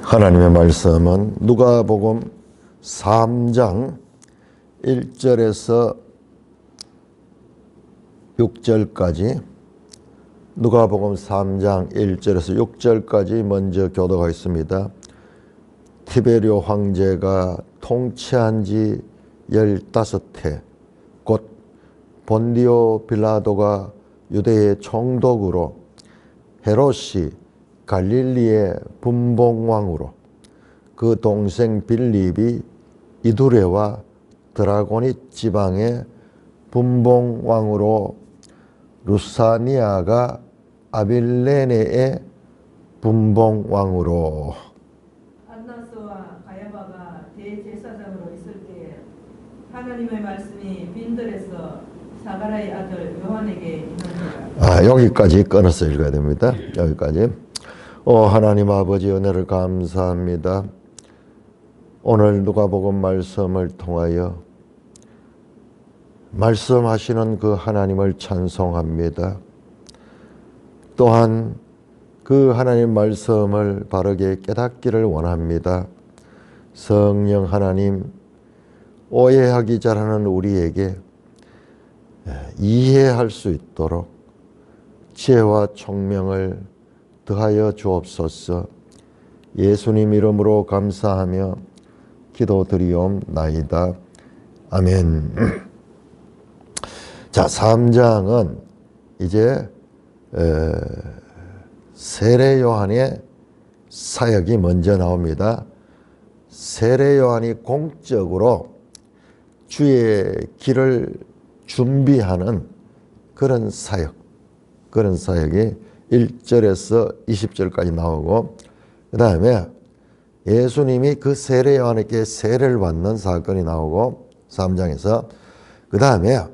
하나님의 말씀은 누가복음 3장 1절에서 6절까지, 누가복음 3장 1절에서 6절까지 먼저 교도가 있습니다. 티베리오 황제가 통치한 지 15해, 곧 본디오 빌라도가 유대의 총독으로, 헤롯이 갈릴리의 분봉왕으로, 그 동생 빌립이 이두레와 드라고니 지방의 분봉왕으로, 루사니아가 아빌레네의 분봉왕으로. 안나스와 가야바가 대제사장으로 있을 때에 하나님의 말씀이 빈들에서 사가랴의 아들 요한에게 임하니라. 여기까지 끊어서 읽어야 됩니다. 여기까지. 하나님 아버지, 은혜를 감사합니다. 오늘 누가복음 말씀을 통하여 말씀하시는 그 하나님을 찬송합니다. 또한 그 하나님 말씀을 바르게 깨닫기를 원합니다. 성령 하나님, 오해하기 잘하는 우리에게 이해할 수 있도록 지혜와 총명을 더하여 주옵소서. 예수님 이름으로 감사하며 기도드리옵나이다. 아멘. 자, 3장은 이제 세례 요한의 사역이 먼저 나옵니다. 세례 요한이 공적으로 주의 길을 준비하는 그런 사역이 1절에서 20절까지 나오고, 그 다음에 예수님이 그 세례 요한에게 세례를 받는 사건이 나오고 3장에서, 그 다음에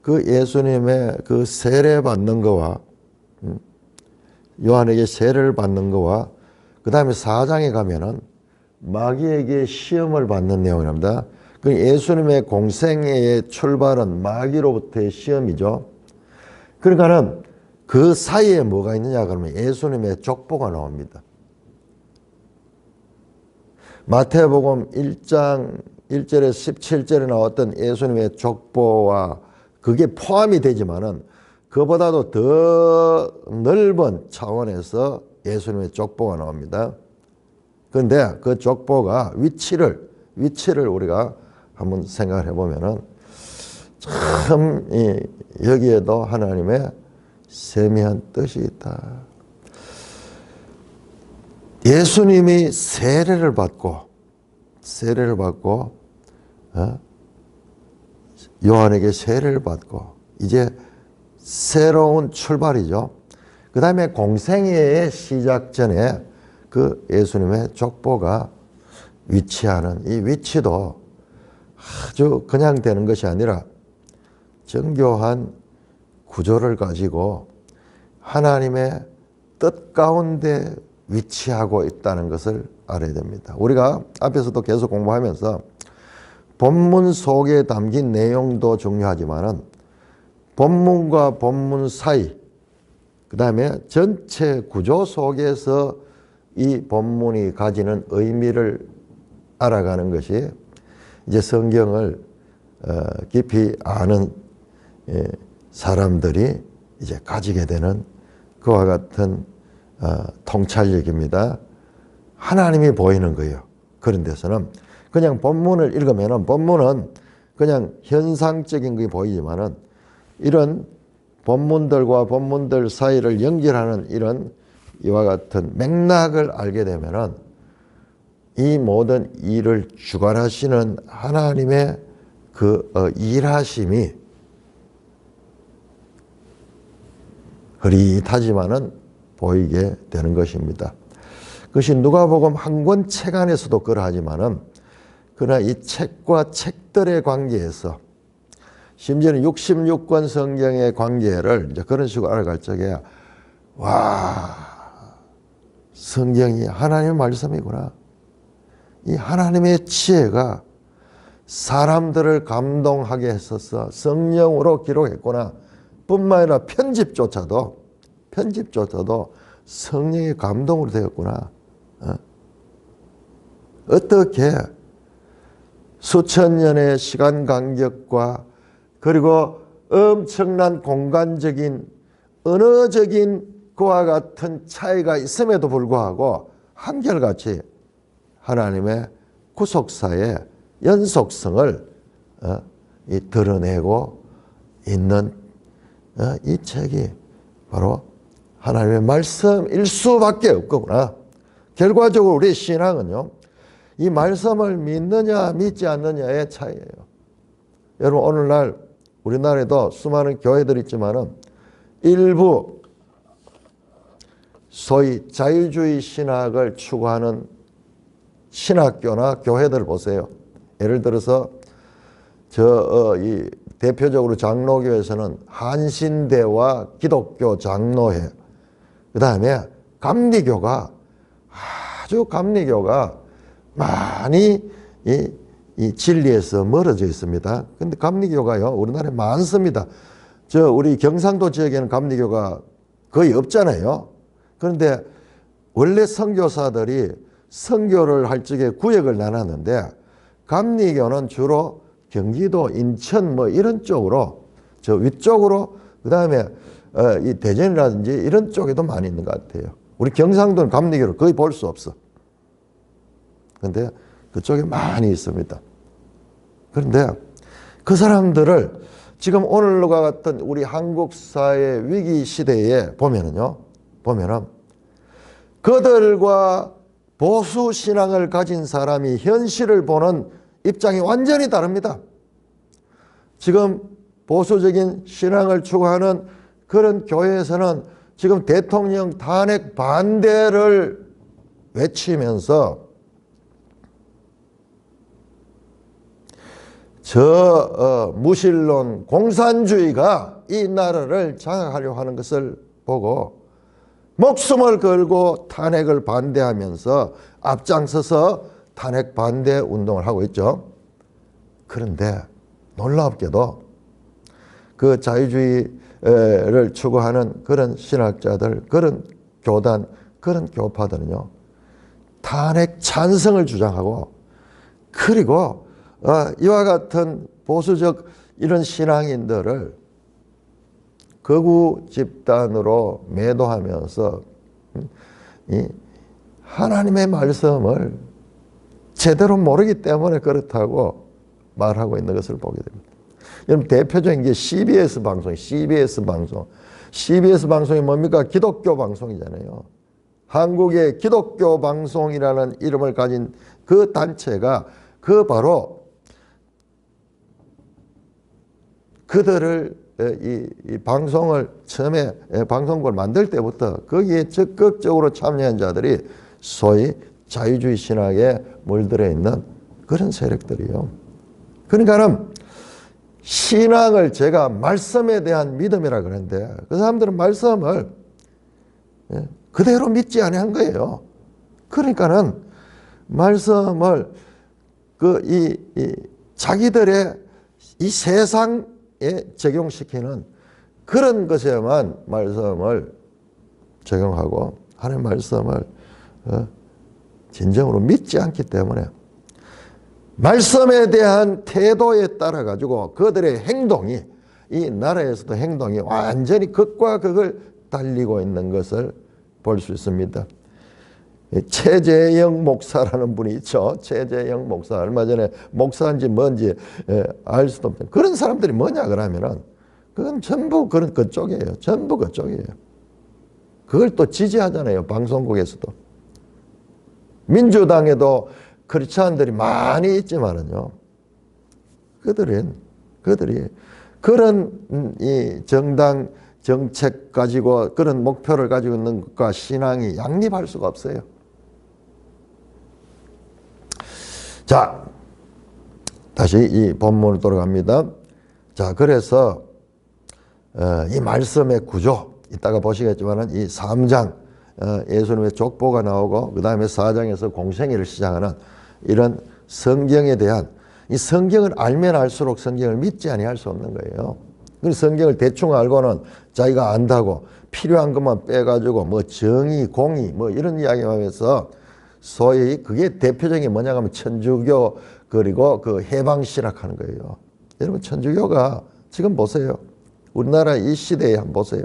그 예수님의 그 세례 받는 거와 요한에게 세례를 받는 거와, 그 다음에 4장에 가면은 마귀에게 시험을 받는 내용입니다. 그 예수님의 공생애의 출발은 마귀로부터의 시험이죠. 그러니까는 그 사이에 뭐가 있느냐 그러면 예수님의 족보가 나옵니다. 마태복음 1장 1절에서 17절에 나왔던 예수님의 족보와 그게 포함이 되지만은 그보다도 더 넓은 차원에서 예수님의 족보가 나옵니다. 그런데 그 족보가 위치를 우리가 한번 생각을 해보면은 참 여기에도 하나님의 세미한 뜻이 있다. 예수님이 세례를 받고 요한에게 세례를 받고 이제 새로운 출발이죠. 그 다음에 공생애의 시작 전에 그 예수님의 족보가 위치하는 이 위치도 아주 그냥 되는 것이 아니라 정교한 구조를 가지고 하나님의 뜻 가운데 위치하고 있다는 것을 알아야 됩니다. 우리가 앞에서도 계속 공부하면서 본문 속에 담긴 내용도 중요하지만은 본문과 본문 사이, 그 다음에 전체 구조 속에서 이 본문이 가지는 의미를 알아가는 것이 이제 성경을 깊이 아는 사람들이 이제 가지게 되는 그와 같은 통찰력입니다. 하나님이 보이는 거예요. 그런 데서는 그냥 본문을 읽으면은 본문은 그냥 현상적인 게 보이지만은 이런 본문들과 본문들 사이를 연결하는 이런 이와 같은 맥락을 알게 되면은 이 모든 일을 주관하시는 하나님의 그 일하심이 흐릿하지만은 보이게 되는 것입니다. 그것이 누가복음 한 권 책 안에서도 그러하지만은 그러나 이 책과 책들의 관계에서 심지어는 66권 성경의 관계를 이제 그런 식으로 알아갈 적에 와, 성경이 하나님의 말씀이구나. 이 하나님의 지혜가 사람들을 감동하게 했어서 성령으로 기록했구나. 뿐만 아니라 편집조차도 성령의 감동으로 되었구나. 어떻게 수천 년의 시간 간격과 그리고 엄청난 공간적인 언어적인 그와 같은 차이가 있음에도 불구하고 한결같이 하나님의 구속사의 연속성을 드러내고 있는 이 책이 바로 하나님의 말씀일 수밖에 없구나. 결과적으로 우리의 신앙은요, 이 말씀을 믿느냐 믿지 않느냐의 차이예요. 여러분, 오늘날 우리나라에도 수많은 교회들이 있지만은 일부 소위 자유주의 신학을 추구하는 신학교나 교회들 보세요. 예를 들어서 이 대표적으로 장로교에서는 한신대와 기독교 장로회, 그 다음에 감리교가 많이 이 진리에서 멀어져 있습니다. 근데 감리교가요, 우리나라에 많습니다. 우리 경상도 지역에는 감리교가 거의 없잖아요. 그런데 원래 선교사들이 선교를 할 적에 구역을 나눴는데 감리교는 주로 경기도, 인천 뭐 이런 쪽으로, 저 위쪽으로, 그 다음에 이 대전이라든지 이런 쪽에도 많이 있는 것 같아요. 우리 경상도는 감리교를 거의 볼 수 없어. 그런데 그쪽에 많이 있습니다. 그런데 그 사람들을 지금 오늘과 같은 우리 한국 사회 위기 시대에 보면은 그들과 보수 신앙을 가진 사람이 현실을 보는 입장이 완전히 다릅니다. 지금 보수적인 신앙을 추구하는 그런 교회에서는 지금 대통령 탄핵 반대를 외치면서 무신론 공산주의가 이 나라를 장악하려고 하는 것을 보고 목숨을 걸고 탄핵을 반대하면서 앞장서서 탄핵 반대 운동을 하고 있죠. 그런데 놀랍게도 그 자유주의를 추구하는 그런 신학자들, 그런 교단, 그런 교파들은요, 탄핵 찬성을 주장하고, 그리고 이와 같은 보수적 이런 신앙인들을 극우 집단으로 매도하면서 이 하나님의 말씀을 제대로 모르기 때문에 그렇다고 말하고 있는 것을 보게 됩니다. 여러분, 대표적인 게 CBS 방송. CBS 방송이 뭡니까? 기독교 방송이잖아요. 한국의 기독교 방송이라는 이름을 가진 그 단체가 바로 그들을 이 방송을 처음에 방송국을 만들 때부터 거기에 적극적으로 참여한 자들이 소위 자유주의 신학에 물들어 있는 그런 세력들이에요. 그러니까는 신앙을 제가 말씀에 대한 믿음이라 그러는데 그 사람들은 말씀을 그대로 믿지 아니한 거예요. 그러니까는 말씀을 자기들의 이 세상에 적용시키는 그런 것에만 말씀을 적용하고 하나님의 말씀을 진정으로 믿지 않기 때문에 말씀에 대한 태도에 따라 가지고 그들의 행동이, 이 나라에서도 행동이 완전히 극과 극을 달리고 있는 것을 볼 수 있습니다. 최재영 목사라는 분이 있죠. 최재영 목사. 얼마 전에 목사인지 뭔지 알 수도 없는 그런 사람들이 뭐냐 그러면은 그건 전부 그쪽이에요. 전부 그쪽이에요. 그걸 또 지지하잖아요. 방송국에서도. 민주당에도 크리스찬들이 많이 있지만은요. 그들이 그런 이 정당 정책 가지고 그런 목표를 가지고 있는 것과 신앙이 양립할 수가 없어요. 자, 다시 이 본문으로 돌아갑니다. 자, 그래서 이 말씀의 구조, 이따가 보시겠지만 이 3장 예수님의 족보가 나오고 그 다음에 4장에서 공생애를 시작하는 이런 성경에 대한, 이 성경을 알면 알수록 성경을 믿지 아니할 수 없는 거예요. 그래서 성경을 대충 알고는 자기가 안다고 필요한 것만 빼가지고 뭐 정의, 공의 뭐 이런 이야기만 하면서 소위 그게 대표적인 뭐냐 하면 천주교 그리고 그 해방신학하는 거예요. 여러분 천주교가 지금 보세요. 우리나라 이 시대에 한번 보세요.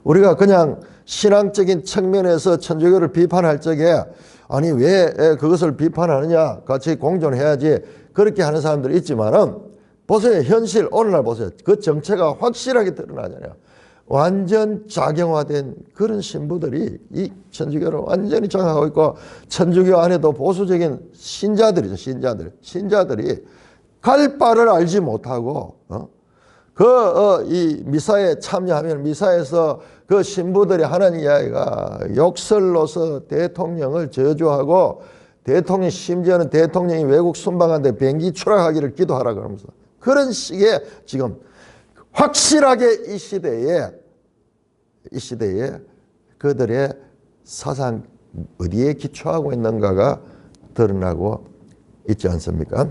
우리가 그냥 신앙적인 측면에서 천주교를 비판할 적에 아니 왜 그것을 비판하느냐 같이 공존해야지 그렇게 하는 사람들이 있지만은 보세요. 현실 오늘날 보세요. 그 정체가 확실하게 드러나잖아요. 완전 작용화된 그런 신부들이 이 천주교를 완전히 장악하고 있고 천주교 안에도 보수적인 신자들이죠. 신자들이 갈 바를 알지 못하고 이 미사에 참여하면 미사에서 그 신부들이 하는 이야기가 욕설로서 대통령을 저주하고 대통령 심지어는 대통령이 외국 순방하는데 비행기 추락하기를 기도하라 그러면서 그런 식의 지금 확실하게 이 시대에 그들의 사상 어디에 기초하고 있는가가 드러나고 있지 않습니까?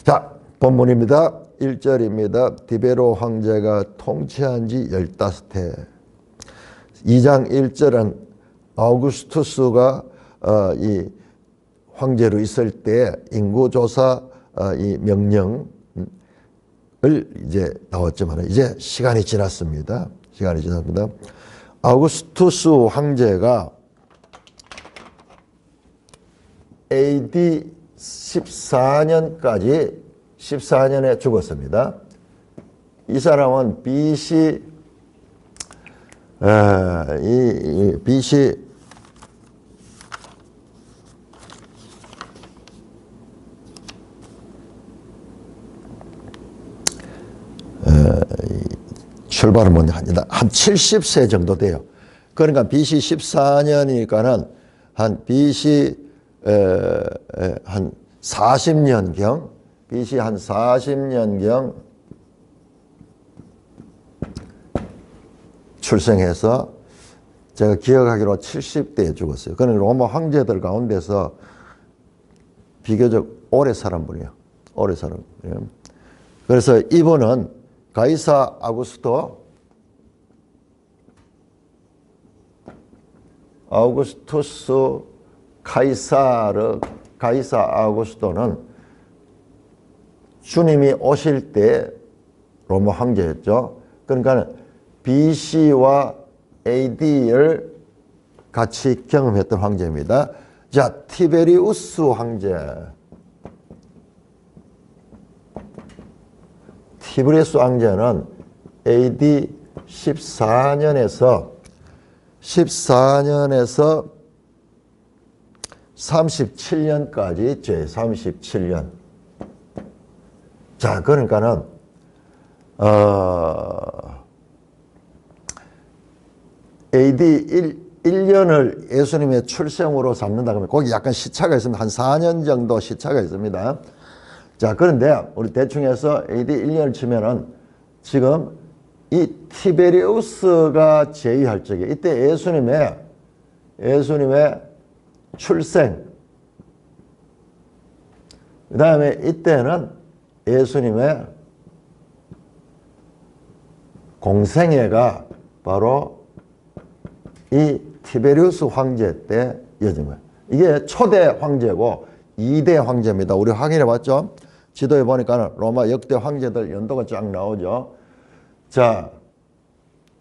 자, 본문입니다. 1절입니다. 디베로 황제가 통치한 지 15해. 2장 1절은 아우구스투스가 이 황제로 있을 때 인구조사 이 명령을 이제 나왔지만 이제 시간이 지났습니다. 아우구스투스 황제가 AD 14년에 죽었습니다. 이 사람은 BC 출발은 뭐냐 한 70세 정도 돼요. 그러니까 BC 14년이니까는 한 BC 한 40년경 BC 한 40년경 출생해서 제가 기억하기로 70대에 죽었어요. 그는 로마 황제들 가운데서 비교적 오래 살은 분이에요. 오래 살은 분이에요. 그래서 이분은 가이사 아우구스투스 가이사 아우구스토는 주님이 오실 때 로마 황제였죠. 그러니까 BC와 AD를 같이 경험했던 황제입니다. 자, 티베리우스 황제. 티베리우스 황제는 AD 14년에서 37년까지 있죠. 37년. 자, 그러니까는 AD 1년을 예수님의 출생으로 삼는다 그러면 거기 약간 시차가 있습니다. 한 4년 정도 시차가 있습니다. 자, 그런데 우리 대충 해서 AD 1년을 치면은 지금 이 티베리우스가 제위할 적에 이때 예수님의 출생, 그 다음에 이때는 예수님의 공생애가 바로 이 티베리우스 황제 때 이어진 거예요. 이게 초대 황제고 2대 황제입니다. 우리 확인해 봤죠? 지도에 보니까 로마 역대 황제들 연도가 쫙 나오죠. 자,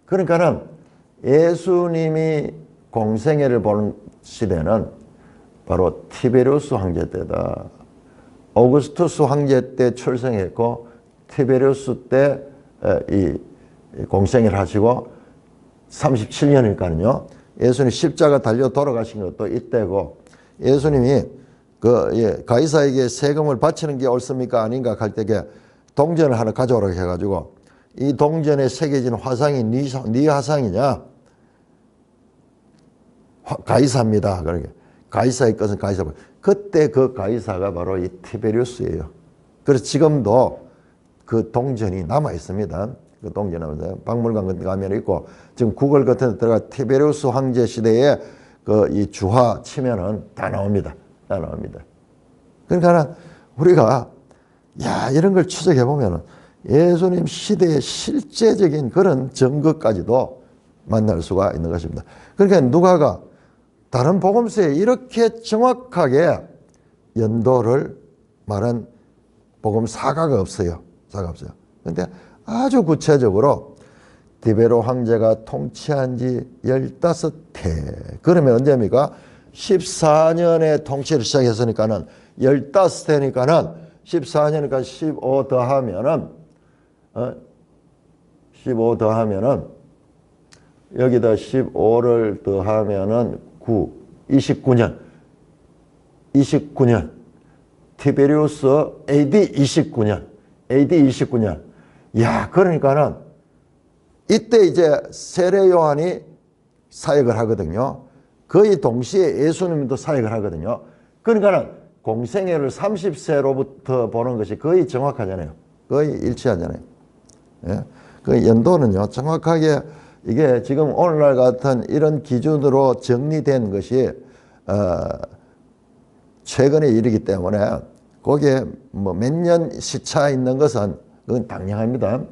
그러니까는 예수님이 공생애를 보는 시대는 바로 티베리우스 황제 때다. 오구스투스 황제 때 출생했고 티베리우스 때 이 공생애를 하시고 37년이니까요. 예수님 십자가 달려 돌아가신 것도 이때고 예수님이 가이사에게 세금을 바치는 게 옳습니까 아닌가 할 때에 동전을 하나 가져오라고 해가지고 이 동전에 새겨진 화상이 네 화상이냐? 가이사입니다. 그러게 가이사의 것은 가이사. 그때 그 가이사가 바로 이 티베리우스예요. 그래서 지금도 그 동전이 남아 있습니다. 그 동전 남아 박물관 같은 데 가면 있고 지금 구글 같은 데 들어가 티베리우스 황제 시대에 그 이 주화 치면은 다 나옵니다. 다 나옵니다. 그러니까 우리가 이런 걸 추적해 보면은 예수님 시대의 실제적인 그런 증거까지도 만날 수가 있는 것입니다. 그러니까 누가가 다른 복음서에 이렇게 정확하게 연도를 말한 복음사가가 없어요. 사가 없어요. 그런데 아주 구체적으로 디베로 황제가 통치한 지 15해. 그러면 언제입니까? 14년에 통치를 시작했으니까는 15해니까는 14년이니까 15 더하면은 15 더하면은 여기다 15를 더하면은 9, 29년. 티베리우스 AD 29년. 야, 그러니까는 이때 이제 세례 요한이 사역을 하거든요. 거의 동시에 예수님도 사역을 하거든요. 그러니까는 공생애를 30세로부터 보는 것이 거의 정확하잖아요. 거의 일치하잖아요. 예? 그 연도는요, 정확하게 이게 지금 오늘날 같은 이런 기준으로 정리된 것이 최근의 일이기 때문에 거기에 뭐 몇 년 시차 있는 것은 그건 당연합니다.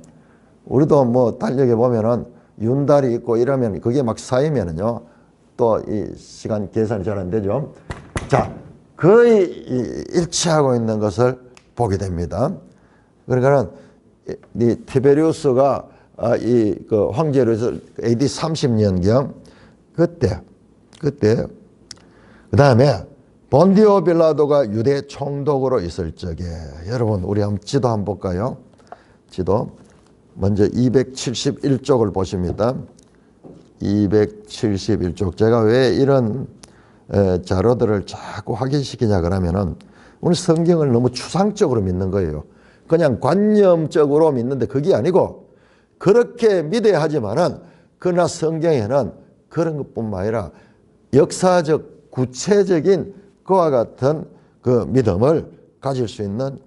우리도 뭐 달력에 보면은 윤달이 있고 이러면 그게 막 쌓이면은요, 또 이 시간 계산이 잘 안 되죠. 자, 거의 일치하고 있는 것을 보게 됩니다. 그러니까는 이 티베리우스가 이 그 황제로 해서 AD 30년경 그때 그다음에 본디오 빌라도가 유대 총독으로 있을 적에, 여러분 우리 한번 지도 한번 볼까요? 지도 먼저 271쪽을 보십니다. 271쪽. 제가 왜 이런 자료들을 자꾸 확인시키냐 그러면은 오늘 성경을 너무 추상적으로 믿는 거예요. 그냥 관념적으로 믿는데 그게 아니고, 그렇게 믿어야 하지만은 그러나 성경에는 그런 것뿐만 아니라 역사적 구체적인 그와 같은 그 믿음을 가질 수 있는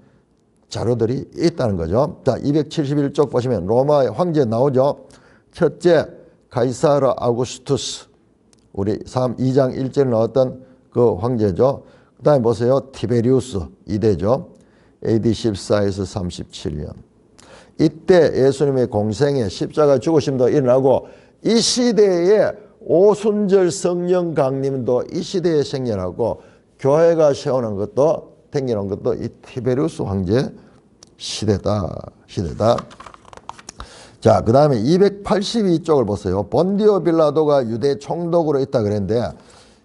자료들이 있다는 거죠. 자, 271쪽 보시면 로마의 황제 나오죠. 첫째 가이사르 아우구스투스, 우리 2장 1절에 나왔던 그 황제죠. 그 다음에 보세요. 티베리우스 2대죠. AD 14에서 37년. 이때 예수님의 공생에 십자가 죽으심도 일어나고, 이 시대에 오순절 성령 강림도 이 시대에 생겨나고, 교회가 세우는 것도 생겨난 것도 이 티베리우스 황제 시대다. 자, 그 다음에 282쪽을 보세요. 본디오 빌라도가 유대 총독으로 있다 그랬는데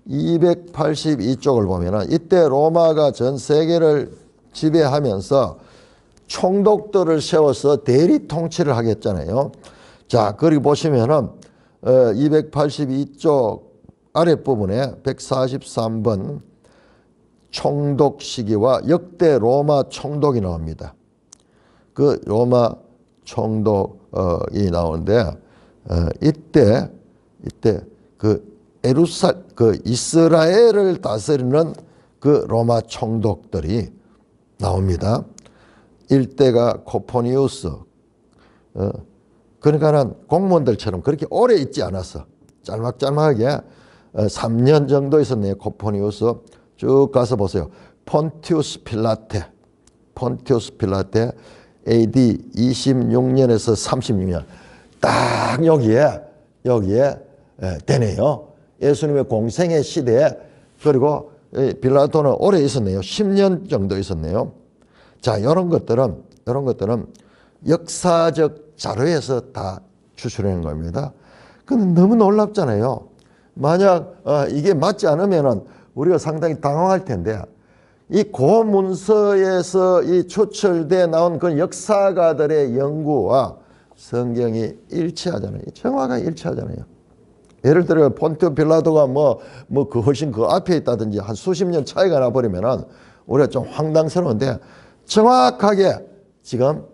282쪽을 보면은 이때 로마가 전 세계를 지배하면서 총독들을 세워서 대리 통치를 하겠잖아요. 자, 그리고 보시면은 282쪽 아랫부분에 143번 총독 시기와 역대 로마 총독이 나옵니다. 그 로마 총독이 나오는데 이때 그 이스라엘을 다스리는 그 로마 총독들이 나옵니다. 일대가 코포니우스. 그러니까는 공무원들처럼 그렇게 오래 있지 않았어. 짤막짤막하게 3년 정도 있었네요. 코포니우스. 쭉 가서 보세요. 폰티우스 필라테 AD 26년에서 36년. 딱 여기에 되네요. 예수님의 공생의 시대에. 그리고 빌라도는 오래 있었네요. 10년 정도 있었네요. 자, 이런 것들은 역사적 자료에서 다 추출하는 겁니다. 근데 너무 놀랍잖아요. 만약 이게 맞지 않으면은 우리가 상당히 당황할 텐데, 이 고문서에서 이 추출돼 나온 그 역사가들의 연구와 성경이 일치하잖아요. 정확하게 일치하잖아요. 예를 들어 폰티오 빌라도가 그 훨씬 그 앞에 있다든지 한 수십 년 차이가 나버리면은 우리가 좀 황당스러운데, 정확하게 지금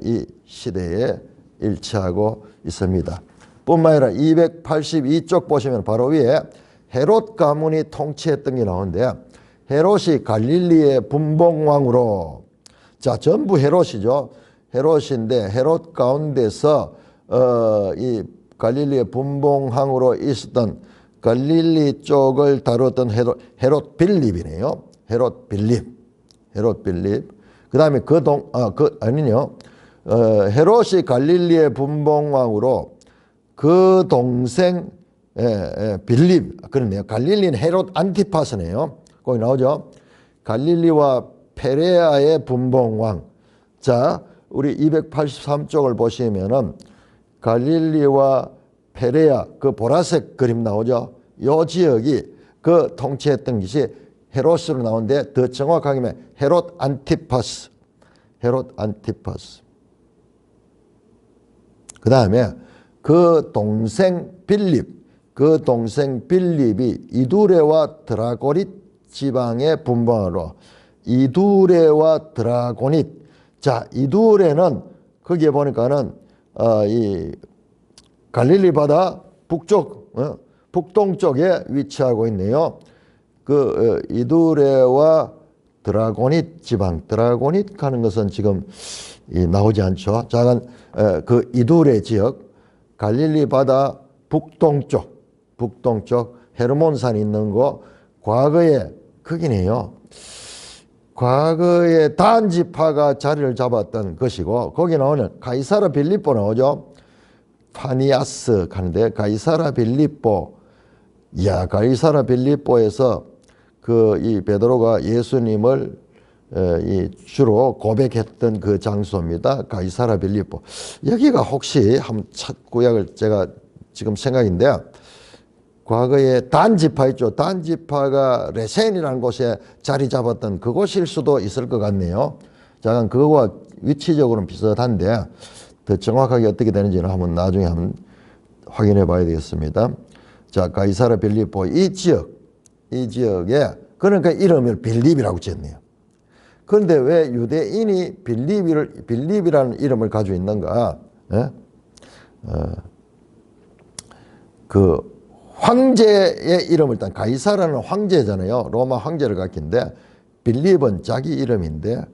이 시대에 일치하고 있습니다. 뿐만 아니라 282쪽 보시면 바로 위에 헤롯 가문이 통치했던 게 나오는데, 헤롯이 갈릴리의 분봉왕으로, 자, 전부 헤롯이죠. 헤롯인데 헤롯 가운데서 이 갈릴리의 분봉왕으로 있었던 갈릴리 쪽을 다뤘던 헤롯 빌립이네요. 헤롯 빌립. 그 다음에 헤롯이 갈릴리의 분봉왕으로 그 동생 빌립, 그러네요. 갈릴리는 헤롯 안티파스네요. 거기 나오죠. 갈릴리와 페레아의 분봉왕. 자, 우리 283쪽을 보시면은 갈릴리와 페레아, 그 보라색 그림 나오죠. 요 지역이 그 통치했던 것이 헤롯으로 나오는데 더 정확하게 하면 헤롯 안티파스. 헤롯 안티파스. 그 다음에 그 동생 빌립이 이두레와 드라고닛 지방의 분봉으로 이두레와 드라고닛. 자, 이두레는 거기에 보니까는 이 갈릴리 바다 북동쪽에 위치하고 있네요. 그 이두레와 드라고닛 지방, 드라고닛 하는 것은 지금 나오지 않죠. 작은 그 이두레 지역, 갈릴리 바다 북동쪽 헤르몬산이 있는 거, 과거에 거기네요. 과거에 단지파가 자리를 잡았던 것이고, 거기 나오는 가이사라 빌립보 나오죠. 파니아스 하는데 가이사라 빌립보. 이야, 가이사라 빌립보에서 그 이 베드로가 예수님을 이 주로 고백했던 그 장소입니다. 가이사라 빌립보. 여기가 혹시 한번 구약을 제가 지금 생각인데, 과거에 단지파 있죠. 단지파가 레센이라는 곳에 자리 잡았던 그곳일 수도 있을 것 같네요. 자, 그거와 위치적으로는 비슷한데 더 정확하게 어떻게 되는지는 한번 나중에 한번 확인해 봐야 되겠습니다. 자, 가이사라 빌립보 이 지역에 그러니까 이름을 빌립이라고 지었네요. 그런데 왜 유대인이 빌립이라는 이름을 가지고 있는가? 예? 그 황제의 이름을 일단 가이사라는 황제잖아요. 로마 황제를 갖긴데 빌립은 자기 이름인데,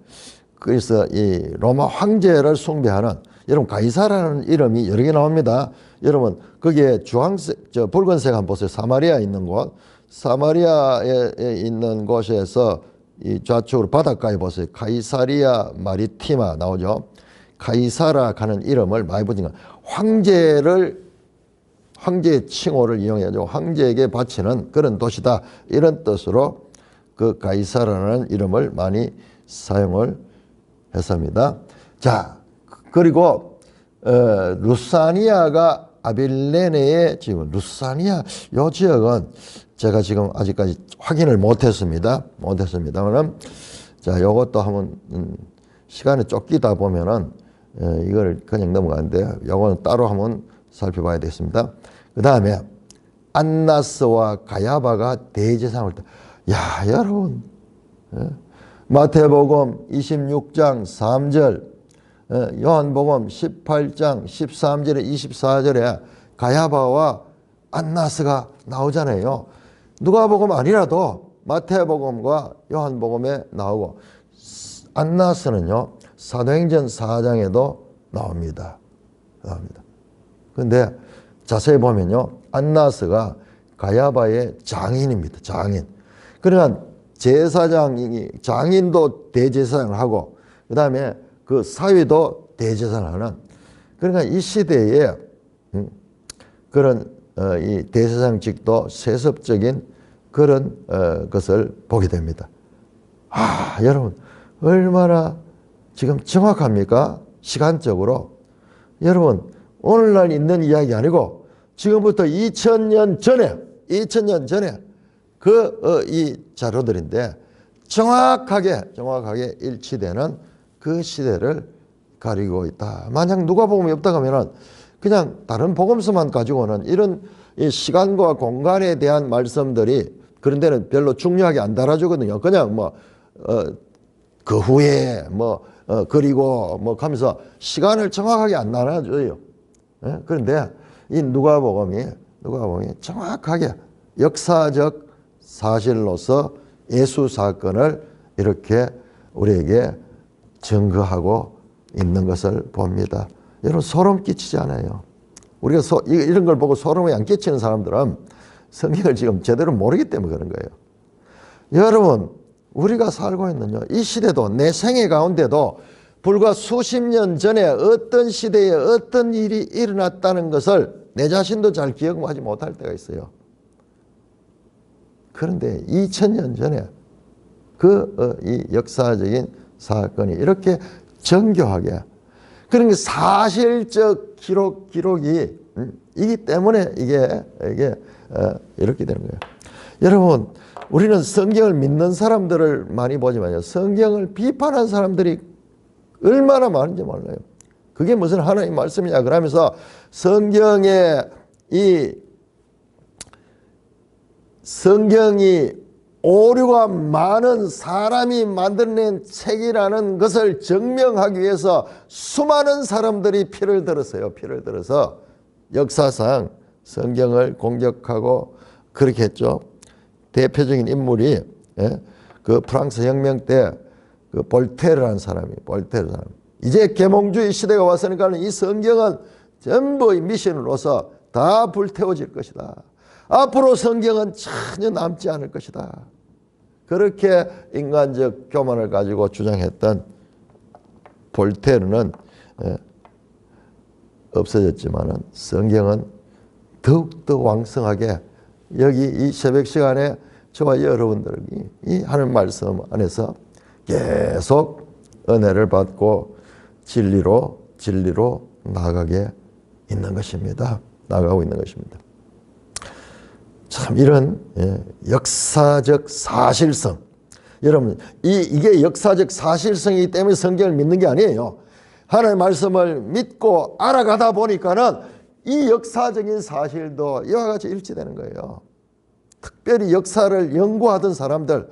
그래서 이 로마 황제를 숭배하는, 여러분 가이사라는 이름이 여러 개 나옵니다. 여러분 거기에 주황색, 붉은색 한번 보세요. 사마리아에 있는 곳, 사마리아에 있는 곳에서 이 좌측으로 바닷가에 보세요. 카이사리아 마리티마 나오죠. 가이사라 하는 이름을 많이 붙인 거. 황제의 칭호를 이용해서 황제에게 바치는 그런 도시다, 이런 뜻으로 그 가이사라는 이름을 많이 사용을 했습니다. 자, 그리고 루사니아가 아빌레네의 지금 루사니아 요 지역은 제가 지금 아직까지 확인을 못했습니다만은 자, 요것도 한번 시간에 쫓기다 보면은 이걸 그냥 넘어가는데 요거는 따로 한번 살펴봐야 되겠습니다. 그 다음에 안나스와 가야바가 대제사장을 야, 여러분, 마태복음 26장 3절, 요한복음 18장 13절에 24절에 가야바와 안나스가 나오잖아요. 누가복음 아니라도 마태복음과 요한복음에 나오고, 안나스는요 사도행전 4장에도 나옵니다. 그런데 자세히 보면요, 안나스가 가야바의 장인입니다. 장인. 그러니까 장인도 대제사장을 하고, 그 다음에 그 사위도 대제사장을 하는, 그러니까 이 시대에 그런 이 대제사장직도 세습적인 그런 것을 보게 됩니다. 여러분 얼마나 지금 정확합니까? 시간적으로. 여러분 오늘날 있는 이야기 아니고 지금부터 2000년 전에 이 자료들인데 정확하게 일치되는 그 시대를 가리고 있다. 만약 누가복음이 없다고 하면은 그냥 다른 복음서만 가지고는 이런 이 시간과 공간에 대한 말씀들이 그런 데는 별로 중요하게 안 달아주거든요. 그냥 그 후에 그리고 하면서 시간을 정확하게 안 나눠줘요. 그런데 이 누가복음이 정확하게 역사적 사실로서 예수 사건을 이렇게 우리에게 증거하고 있는 것을 봅니다. 여러분 소름 끼치지 않아요? 우리가 이런 걸 보고 소름이 안 끼치는 사람들은 성경을 지금 제대로 모르기 때문에 그런 거예요. 여러분 우리가 살고 있는 이 시대도, 내 생애 가운데도 불과 수십 년 전에 어떤 시대에 어떤 일이 일어났다는 것을 내 자신도 잘 기억하지 못할 때가 있어요. 그런데 2000년 전에 이 역사적인 사건이 이렇게 정교하게, 그러니까 사실적 기록이 이기 때문에 이게 이렇게 되는 거예요. 여러분, 우리는 성경을 믿는 사람들을 많이 보지만요, 성경을 비판한 사람들이 얼마나 많은지 몰라요. 그게 무슨 하나님 말씀이냐 그러면서 성경이 오류가 많은 사람이 만들어낸 책이라는 것을 증명하기 위해서 수많은 사람들이 피를 들었어요. 피를 들어서 역사상 성경을 공격하고 그렇게 했죠. 대표적인 인물이 그 프랑스 혁명 때 그 볼테르라는 사람이, 이제 계몽주의 시대가 왔으니까 이 성경은 전부 미신으로서 다 불태워질 것이다. 앞으로 성경은 전혀 남지 않을 것이다. 그렇게 인간적 교만을 가지고 주장했던 볼테르는 없어졌지만은 성경은 더욱더 왕성하게 여기 이 새벽 시간에 저와 여러분들이 이 하는 말씀 안에서 계속 은혜를 받고 진리로 나아가게 있는 것입니다. 나아가고 있는 것입니다. 참 이런 역사적 사실성, 여러분 이게 역사적 사실성이기 때문에 성경을 믿는 게 아니에요. 하나님의 말씀을 믿고 알아가다 보니까는 이 역사적인 사실도 이와 같이 일치되는 거예요. 특별히 역사를 연구하던 사람들이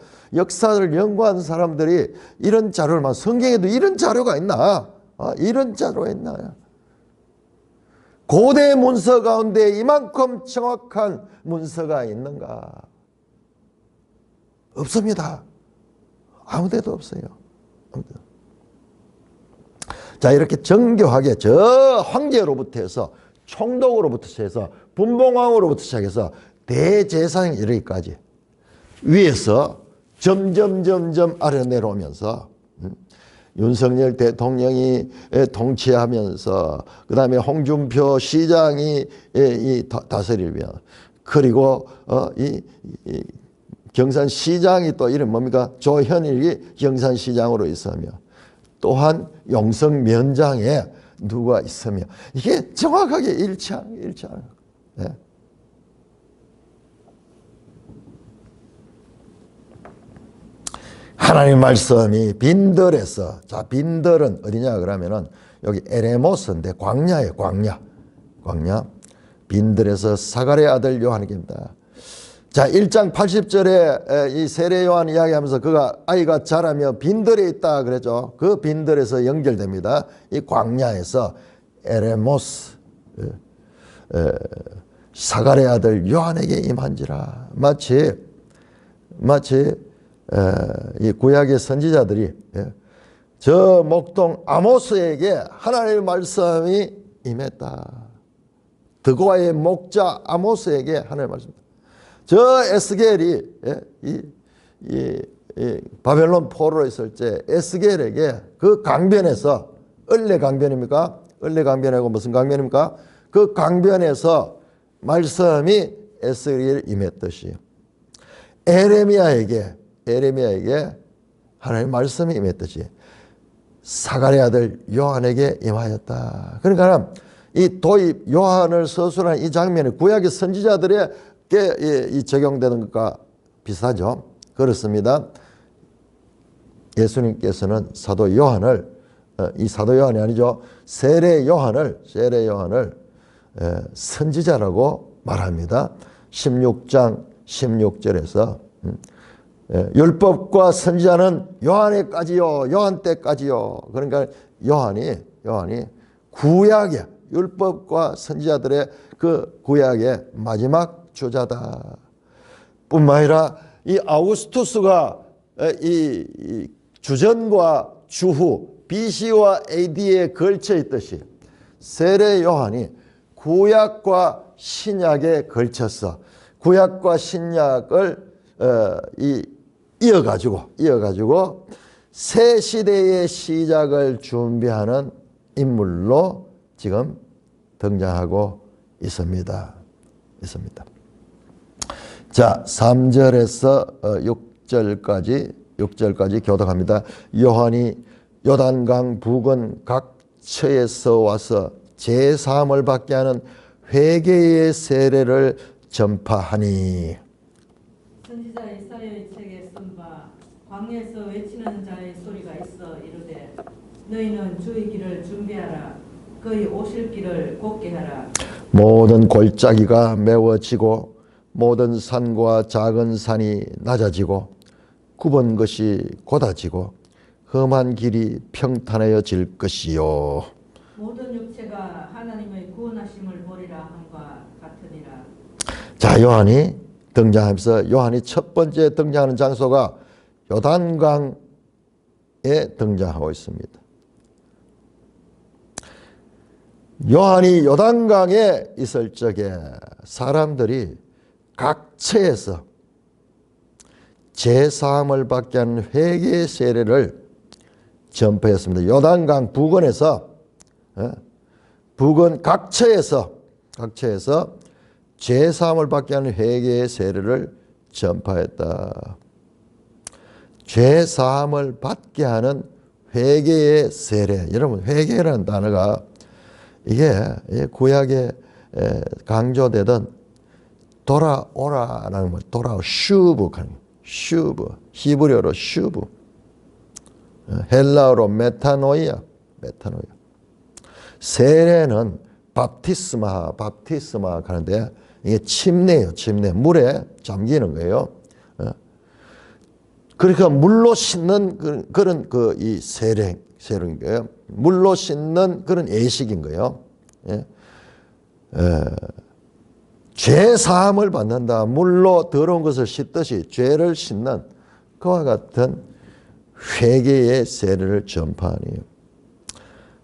이런 자료를 성경에도 이런 자료가 있나? 이런 자료가 있나? 고대 문서 가운데 이만큼 정확한 문서가 있는가? 없습니다. 아무데도 없어요. 자, 이렇게 정교하게 저 황제로부터 해서 총독으로부터 해서 분봉왕으로부터 시작해서 대제사장에 이르기까지 위에서 점점 아래 내려오면서 윤석열 대통령이 통치하면서 그 다음에 홍준표 시장이 다스리며, 그리고 이 경산시장이 또 이름 뭡니까? 조현일이 경산시장으로 있으며, 또한 용성면장에 누가 있으며, 이게 정확하게 일치하는 거예요. 하나님 말씀이 빈들에서, 자, 빈들은 어디냐 그러면은 여기 에레모스인데 광야예요. 광야. 빈들에서 사가랴의 아들 요한에게입니다. 자, 1장 80절에 이 세례 요한 이야기하면서 그가 아이가 자라며 빈들에 있다 그랬죠. 그 빈들에서 연결됩니다. 이 광야에서 에레모스, 사가랴의 아들 요한에게 임한지라. 마치 이 구약의 선지자들이 저 목동 아모스에게 하나님의 말씀이 임했다. 드고아의 목자 아모스에게 하나님의 말씀. 저 에스겔이 이 바벨론 포로로 있을 때 에스겔에게 그 강변에서, 을레 강변입니까? 을레 강변하고 무슨 강변입니까? 그 강변에서 말씀이 에스겔에게 임했듯이 에레미야에게 하나님의 말씀이 임했듯이 사가랴의 아들 요한에게 임하였다. 그러니까 이 도입 요한을 서술한 이 장면이 구약의 선지자들에게 이 적용되는 것과 비슷하죠. 그렇습니다. 예수님께서는 사도 요한을, 이 사도 요한이 아니죠, 세례 요한을 선지자라고 말합니다. 16장 16절에서 율법과 선지자는 요한 때까지요. 그러니까 요한이 구약의 율법과 선지자들의 그 구약의 마지막 주자다. 뿐만 아니라 이 아우구스투스가 이 주전과 주후 BC와 AD에 걸쳐 있듯이 세례 요한이 구약과 신약에 걸쳐서 구약과 신약을 이어가지고 새 시대의 시작을 준비하는 인물로 지금 등장하고 있습니다. 자, 3절에서 6절까지 교독합니다. 요한이 요단강 부근 각 처에서 와서 제3을 받게 하는 회개의 세례를 전파하니. 선지자 이사야의 책에 쓴 바 광야에서 외치는 자의 소리가 있어 이르되 너희는 주의 길을 준비하라. 그의 오실 길을 곧게 하라. 모든 골짜기가 메워지고 모든 산과 작은 산이 낮아지고 굽은 것이 곧아지고 험한 길이 평탄해질 것이요. 모든 육체가 하나님의 구원하심을 보리라 함과 같으니라. 자, 요한이 등장하면서 요한이 첫 번째 등장하는 장소가 요단강에 등장하고 있습니다. 요한이 요단강에 있을 적에 사람들이 각처에서 제3을 받게 하는 회개의 세례를 전파했습니다. 요단강 부근에서 부근 각처에서 제3을 받게 하는 회개의 세례를 전파했다. 제3을 받게 하는 회개의 세례. 여러분, 회개라는 단어가 이게 구약에 강조되던 돌아오라라는 말, 슈브, 히브리어로 슈브, 헬라어로 메타노이아. 세례는 밥티스마 하는데 이게 침례예요. 물에 잠기는 거예요. 그러니까 물로 씻는 그런 이 세례인 거예요. 물로 씻는 그런 예식인 거예요. 죄 사함을 받는다. 물로 더러운 것을 씻듯이 죄를 씻는 그와 같은 회개의 세례를 전파하니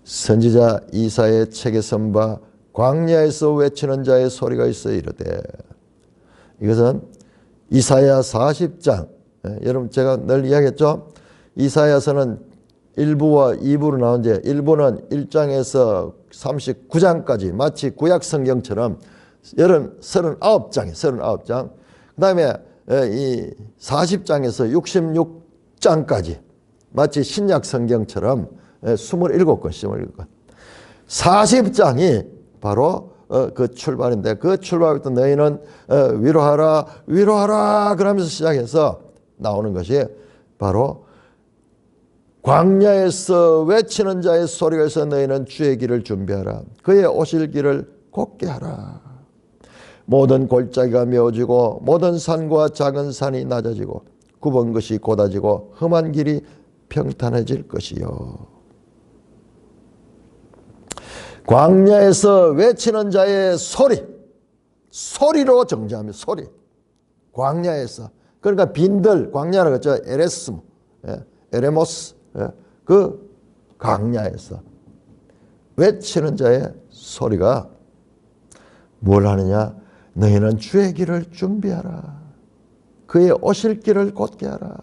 선지자 이사야의 책에 쓴 바 광야에서 외치는 자의 소리가 있어 이르되. 이것은 이사야 40장. 여러분 제가 늘 이야기했죠. 이사야서는 1부와 2부로 나오는데 1부는 1장에서 39장까지 마치 구약 성경처럼 39장. 그 다음에 이 40장에서 66장까지 마치 신약 성경처럼 27권. 40장이 바로 그 출발인데 그 출발부터 너희는 위로하라 그러면서 시작해서 나오는 것이 바로 광야에서 외치는 자의 소리가 있어 너희는 주의 길을 준비하라. 그의 오실 길을 곧게 하라. 모든 골짜기가 메워지고 모든 산과 작은 산이 낮아지고 굽은 것이 곧아지고 험한 길이 평탄해질 것이요. 광야에서 외치는 자의 소리로 정죄하며 소리. 광야에서. 그러니까 빈들, 광야라고 했죠. 에레모스. 그 광야에서 외치는 자의 소리가 뭘 하느냐? 너희는 주의 길을 준비하라. 그의 오실 길을 곧게 하라.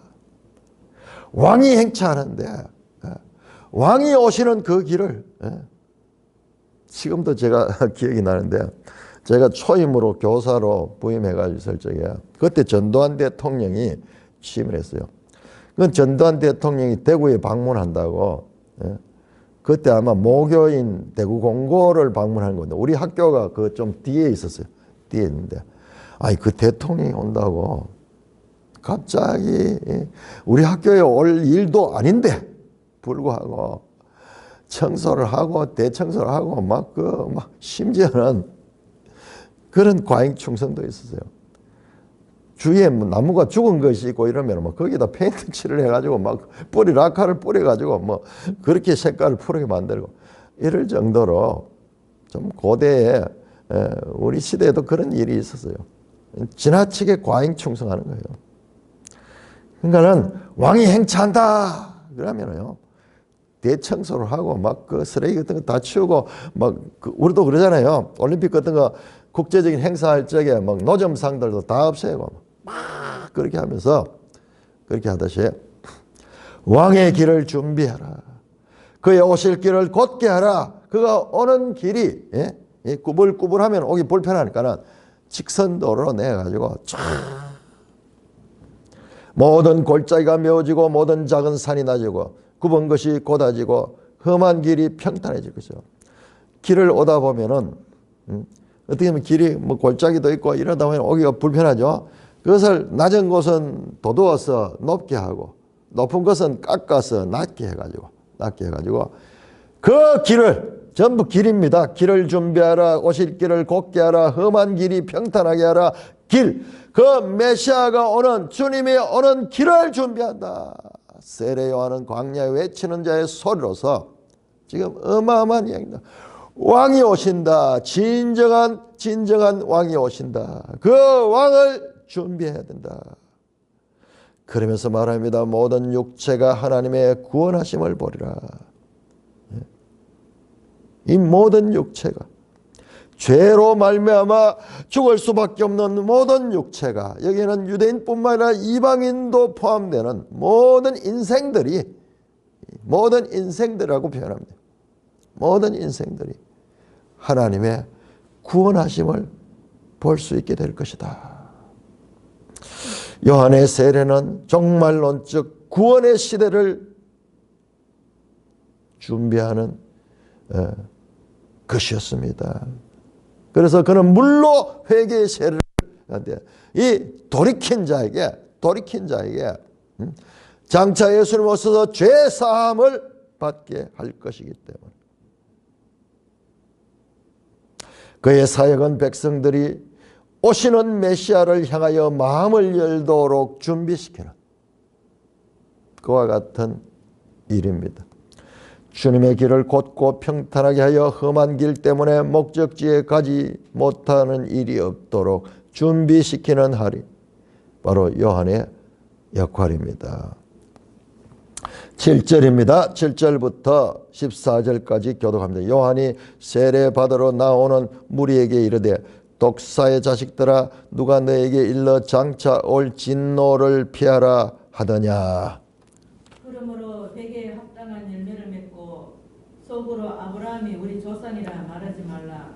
왕이 행차하는데 왕이 오시는 그 길을 지금도 제가 기억이 나는데 제가 초임으로 교사로 부임해가지고 있을 적에 그때 전두환 대통령이 취임을 했어요. 그 전두환 대통령이 대구에 방문한다고 그때 아마 모교인 대구 공고를 방문한 건데 우리 학교가 그 좀 뒤에 있었어요. 뒤에 있는데 아니 그 대통령이 온다고 갑자기 우리 학교에 올 일도 아닌데 불구하고 청소를 하고 대청소를 하고 막 심지어는 그런 과잉 충성도 있었어요. 주위에 나무가 죽은 것이 있고 이러면 막 거기다 페인트 칠을 해가지고 막 라카를 뿌려가지고 뭐 그렇게 색깔을 푸르게 만들고 이럴 정도로 좀 고대에 우리 시대에도 그런 일이 있었어요. 지나치게 과잉 충성하는 거예요. 그러니까는 왕이 행차한다 그러면요 대청소를 하고 막 그 쓰레기 같은 거 다 치우고 막 우리도 그러잖아요. 올림픽 같은 거 국제적인 행사할 적에 막 노점상들도 다 없애고 막 그렇게 하면서 그렇게 하듯이 왕의 길을 준비하라. 그의 오실 길을 곧게 하라. 그가 오는 길이 이 꾸불꾸불하면 오기 불편하니까는 직선도로로 내가지고 쫙 모든 골짜기가 메워지고 모든 작은 산이 낮아지고 굽은 것이 곧아지고 험한 길이 평탄해질 것이요. 길을 오다 보면은 어떻게 보면 길이 뭐 골짜기도 있고 이러다 보면 오기가 불편하죠. 그것을 낮은 곳은 도두어서 높게 하고 높은 것은 깎아서 낮게 해가지고 그 길을 전부 길입니다. 길을 준비하라. 오실 길을 곧게 하라. 험한 길이 평탄하게 하라. 길. 그 메시아가 오는 주님이 오는 길을 준비한다. 세례 요한은 광야에 외치는 자의 소리로서 지금 어마어마한 이야기입니다. 왕이 오신다. 진정한 왕이 오신다. 그 왕을 준비해야 된다. 그러면서 말합니다. 모든 육체가 하나님의 구원하심을 보리라. 이 모든 육체가 죄로 말미암아 죽을 수밖에 없는 모든 육체가, 여기에는 유대인뿐만 아니라 이방인도 포함되는 모든 인생들이라고 표현합니다. 모든 인생들이 하나님의 구원하심을 볼 수 있게 될 것이다. 요한의 세례는 종말론적 구원의 시대를 준비하는 것이었습니다. 그래서 그는 물로 회개의 세례를 하는데, 이 돌이킨 자에게 장차 예수님 오셔서 죄 사함을 받게 할 것이기 때문에 그의 사역은 백성들이 오시는 메시아를 향하여 마음을 열도록 준비시키는 그와 같은 일입니다. 주님의 길을 곧고 평탄하게 하여 험한 길 때문에 목적지에 가지 못하는 일이 없도록 준비시키는 할이 바로 요한의 역할입니다. 7절입니다. 7절부터 14절까지 교독합니다. 요한이 세례받으러 나오는 무리에게 이르되 독사의 자식들아, 누가 너에게 일러 장차 올 진노를 피하라 하더냐. 그러므로 백에 합당한 열매를 맺고 속으로 아브라함이 우리 조상이라 말하지 말라.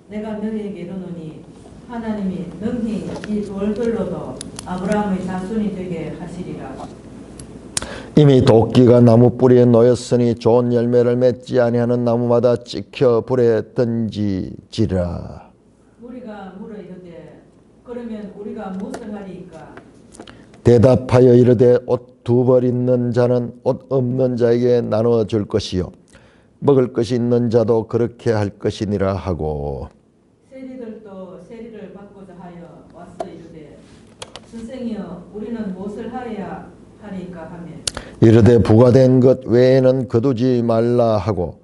내가 너희에게 이르노니 하나님이 능히 이 돌들로도 아브라함의 자손이 되게 하시리라. 이미 도끼가 나무 뿌리에 놓였으니 좋은 열매를 맺지 아니하는 나무마다 찍혀 불에 던지지라. 우리가 물어 이르되 그러면 우리가 무엇을 하리이까? 대답하여 이르되 옷 두 벌 있는 자는 옷 없는 자에게 나누어 줄 것이요 먹을 것이 있는 자도 그렇게 할 것이니라 하고, 세리들도 세리를 받고자 하여 왔어 이르되 선생이여 우리는 무엇을 하여야 하리이까 하며 이르되 부과된 것 외에는 거두지 말라 하고,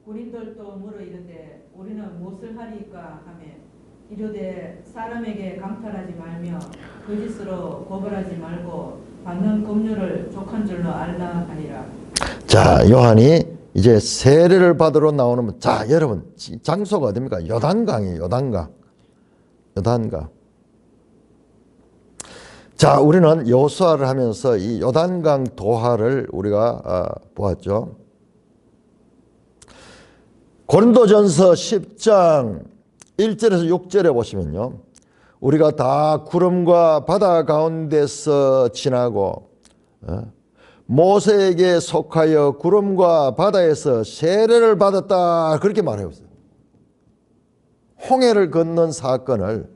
군인들도 물어 이르되 우리는 무엇을 하리이까 하며 이르되 사람에게 강탈하지 말며 거짓으로 고발하지 말고 받는 급료를 족한 줄로 알라 하니라. 자, 요한이 이제 세례를 받으러 나오는, 자, 여러분 장소가 어디입니까? 요단강이에요. 요단강. 자, 우리는 여호수아를 하면서 이 요단강 도하를 우리가 보았죠. 고린도전서 10장 1절에서 6절에 보시면요, 우리가 다 구름과 바다 가운데서 지나고 모세에게 속하여 구름과 바다에서 세례를 받았다, 그렇게 말해요. 홍해를 건넌 사건을,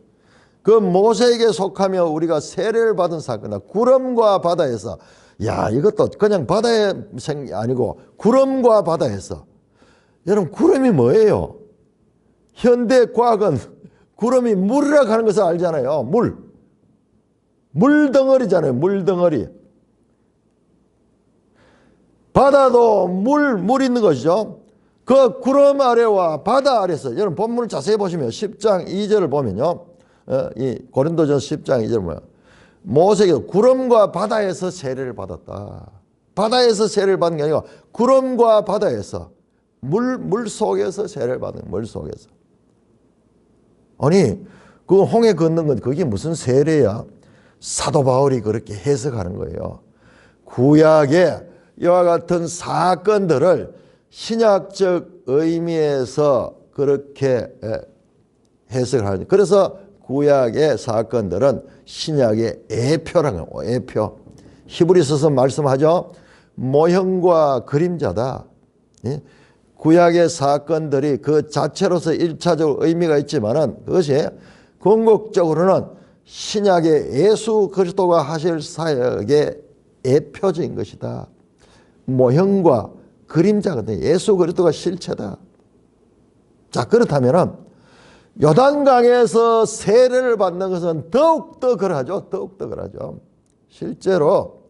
그 모세에게 속하며 우리가 세례를 받은 사건, 구름과 바다에서, 야, 이것도 그냥 바다의 생 아니고 구름과 바다에서. 여러분, 구름이 뭐예요? 현대 과학은 구름이 물이라고 하는 것을 알잖아요. 물덩어리잖아요. 물덩어리. 바다도 물 있는 것이죠. 그 구름 아래와 바다 아래서, 여러분 본문을 자세히 보시면 10장 2절을 보면요, 이 고린도전서 10장 2절 뭐야? 모세에게 구름과 바다에서 세례를 받았다. 바다에서 세례를 받는 게 아니고 구름과 바다에서, 물 속에서 세례를 받는, 물 속에서. 아니, 그 홍해 걷는 건 그게 무슨 세례야? 사도 바울이 그렇게 해석하는 거예요. 구약의 이와 같은 사건들을 신약적 의미에서 그렇게 해석을 하죠. 그래서 구약의 사건들은 신약의 애표라는 거예요. 애표. 히브리서서 말씀하죠. 모형과 그림자다. 예? 구약의 사건들이 그 자체로서 일차적으로 의미가 있지만은 그것이 궁극적으로는 신약의 예수 그리스도가 하실 사역의 애표적인 것이다. 모형과 그림자거든요. 예수 그리스도가 실체다. 자, 그렇다면은 요단강에서 세례를 받는 것은 더욱더 그러하죠. 더욱더 그러하죠. 실제로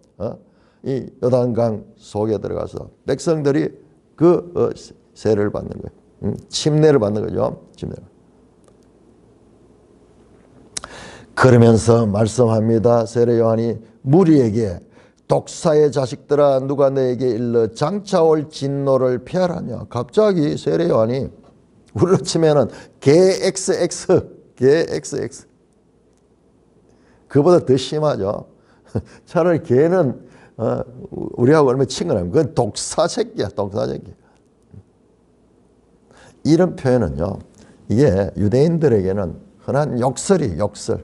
이 요단강 속에 들어가서 백성들이 그 세례를 받는 거예요. 침례를 받는 거죠. 침례를. 그러면서 말씀합니다. 세례 요한이 무리에게 독사의 자식들아 누가 너에게 일러 장차 올 진노를 피하라냐. 갑자기 세례 요한이 우리로 치면은 개 XX 그보다 더 심하죠. 차라리 개는 우리하고 얼마나 친근하면 그건 독사 새끼야. 독사 새끼. 이런 표현은요, 이게 유대인들에게는 흔한 욕설이 욕설.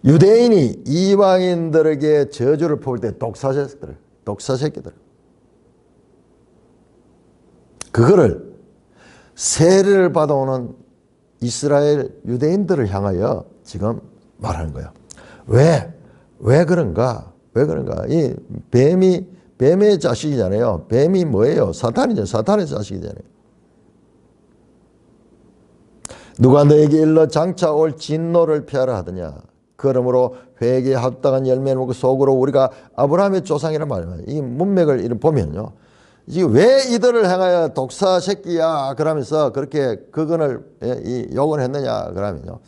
유대인이 이방인들에게 저주를 퍼올 때 독사 새끼들. 그거를 세례를 받아오는 이스라엘 유대인들을 향하여 지금 말하는 거예요. 왜 그런가? 왜 그런가? 이 뱀의 자식이잖아요. 뱀이 뭐예요? 사탄이죠. 사탄의 자식이잖아요. 누가 너에게 일러 장차 올 진노를 피하라 하더냐. 그러므로 회개에 합당한 열매를 먹고 속으로 우리가 아브라함의 조상이란 말이에요. 이 문맥을 보면요. 지금 왜 이들을 향하여 독사 새끼야 그러면서 그렇게 그건을 욕을 했느냐 그러면요.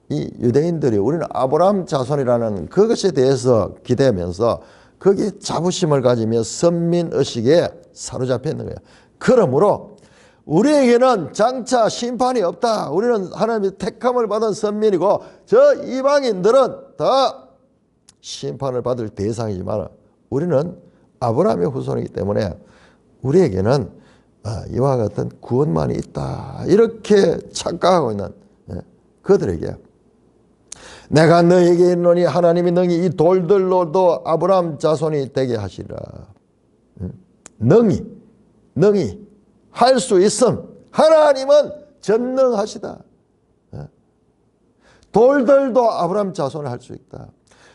이 유대인들이 우리는 아브라함 자손이라는 그것에 대해서 기대하면서 거기에 자부심을 가지며 선민의식에 사로잡혀 있는 거예요. 그러므로 우리에게는 장차 심판이 없다. 우리는 하나님의 택함을 받은 선민이고 저 이방인들은 다 심판을 받을 대상이지만 우리는 아브라함의 후손이기 때문에 우리에게는 이와 같은 구원만이 있다. 이렇게 착각하고 있는 그들에게 내가 너에게 이르노니 하나님이 능히 이 돌들로도 아브라함 자손이 되게 하시리라. 능히 할 수 있음. 하나님은 전능하시다. 돌들도 아브라함 자손을 할 수 있다.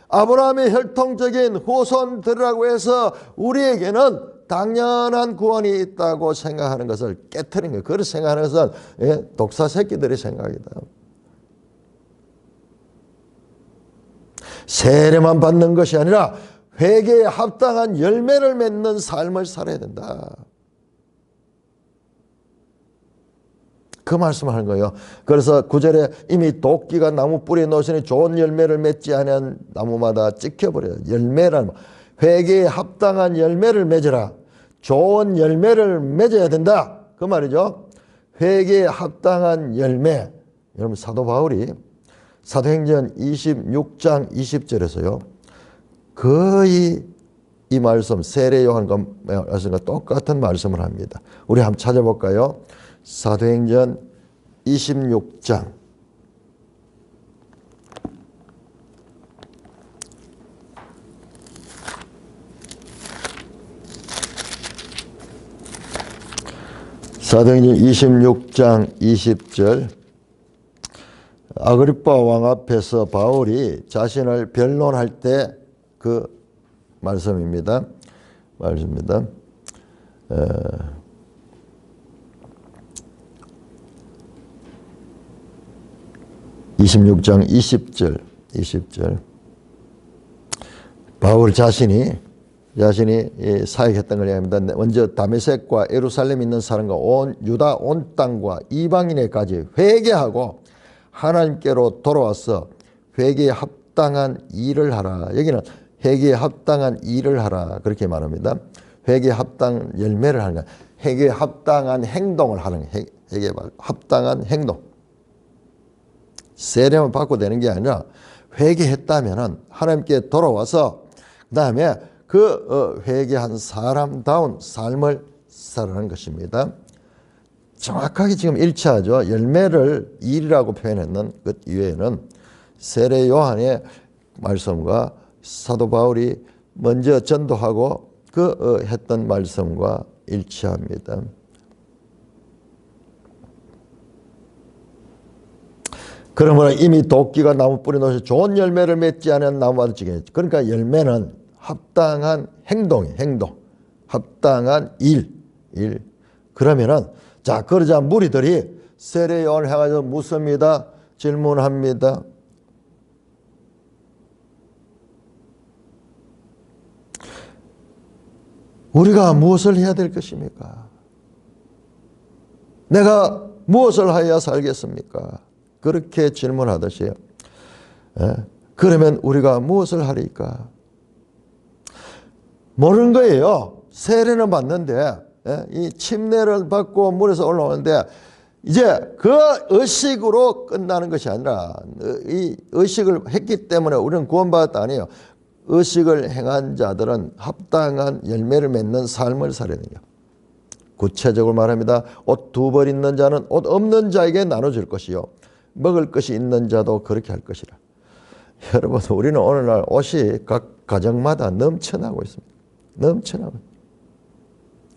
아브라함의 혈통적인 후손들이라고 해서 우리에게는 당연한 구원이 있다고 생각하는 것을 깨트린 거예요. 그렇게 생각하는 것은 독사 새끼들의 생각이다. 세례만 받는 것이 아니라 회개에 합당한 열매를 맺는 삶을 살아야 된다. 그 말씀을 하는 거예요. 그래서 9절에 이미 도끼가 나무 뿌리에 놓으시니 좋은 열매를 맺지 않은 나무마다 찍혀버려요. 열매란 회개에 합당한 열매를 맺으라. 좋은 열매를 맺어야 된다. 그 말이죠. 회개에 합당한 열매. 여러분 사도 바울이 사도행전 26장 20절에서요. 거의 이 말씀 세례 요한과 말씀과 똑같은 말씀을 합니다. 우리 한번 찾아볼까요? 사도행전 26장 사도행전 26장 20절 아그리빠 왕 앞에서 바울이 자신을 변론할 때 그 말씀입니다. 26장 20절 바울 자신이 사역했던 걸 얘기합니다. 먼저 다메섹과 예루살렘에 있는 사람과 온 유다 온 땅과 이방인에까지 회개하고 하나님께로 돌아와서 회개에 합당한 일을 하라. 여기는 회개에 합당한 일을 하라 그렇게 말합니다. 회개에 합당한 열매를 하는 거야. 회개에 합당한 행동을 하는 거야. 회개에 합당한 행동. 세례만 받고 되는 게 아니라 회개했다면 하나님께 돌아와서 그 다음에 그 회개한 사람다운 삶을 살아가는 것입니다. 정확하게 지금 일치하죠. 열매를 일이라고 표현했는 것 이외에는 세례 요한의 말씀과 사도 바울이 먼저 전도하고 했던 말씀과 일치합니다. 그러므로 이미 도끼가 나무 뿌리 놓아서 좋은 열매를 맺지 않은 나무와도 지겠지. 그러니까 열매는 합당한 행동이 행동, 합당한 일. 그러면은 자 그러자 무리들이 세례 요한을 해가지고 묻습니다. 질문합니다. 우리가 무엇을 해야 될 것입니까? 내가 무엇을 하여야 살겠습니까? 그렇게 질문하듯이 그러면 우리가 무엇을 하리까? 모르는 거예요. 세례는 받는데 이 침례를 받고 물에서 올라오는데 이제 그 의식으로 끝나는 것이 아니라 이 의식을 했기 때문에 우리는 구원받았다 아니에요. 의식을 행한 자들은 합당한 열매를 맺는 삶을 살아야 돼요. 구체적으로 말합니다. 옷 2벌 있는 자는 옷 없는 자에게 나눠줄 것이요 먹을 것이 있는 자도 그렇게 할 것이라. 여러분 우리는 오늘날 옷이 각 가정마다 넘쳐나고 있습니다. 넘쳐나고